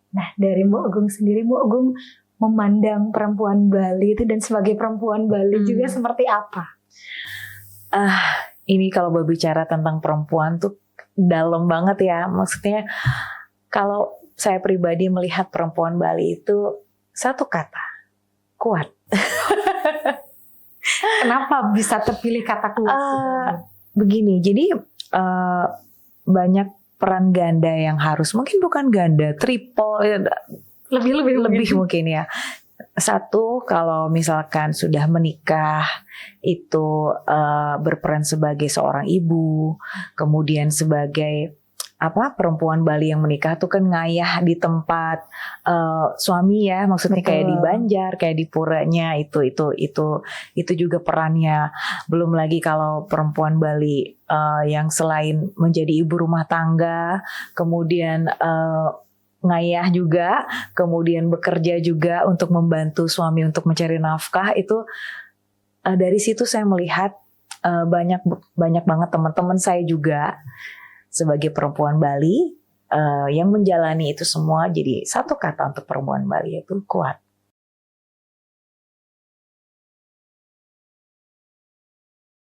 Nah, dari Mbok Gung sendiri, Mbok Gung memandang perempuan Bali itu dan sebagai perempuan Bali juga seperti apa? Ini kalau berbicara tentang perempuan tuh dalam banget ya. Maksudnya kalau saya pribadi melihat perempuan Bali itu satu kata, kuat. Kenapa bisa terpilih kata kuat? Begini, jadi banyak peran ganda yang harus, mungkin bukan ganda, triple, lebih mungkin ya. Satu, kalau misalkan sudah menikah itu berperan sebagai seorang ibu, kemudian sebagai perempuan Bali yang menikah tuh kan ngayah di tempat suami ya, maksudnya kayak di Banjar, kayak di puranya itu juga perannya. Belum lagi kalau perempuan Bali yang selain menjadi ibu rumah tangga, kemudian ngayah juga, kemudian bekerja juga untuk membantu suami untuk mencari nafkah, itu dari situ saya melihat banyak banget teman-teman saya juga sebagai perempuan Bali yang menjalani itu semua. Jadi satu kata untuk perempuan Bali itu kuat.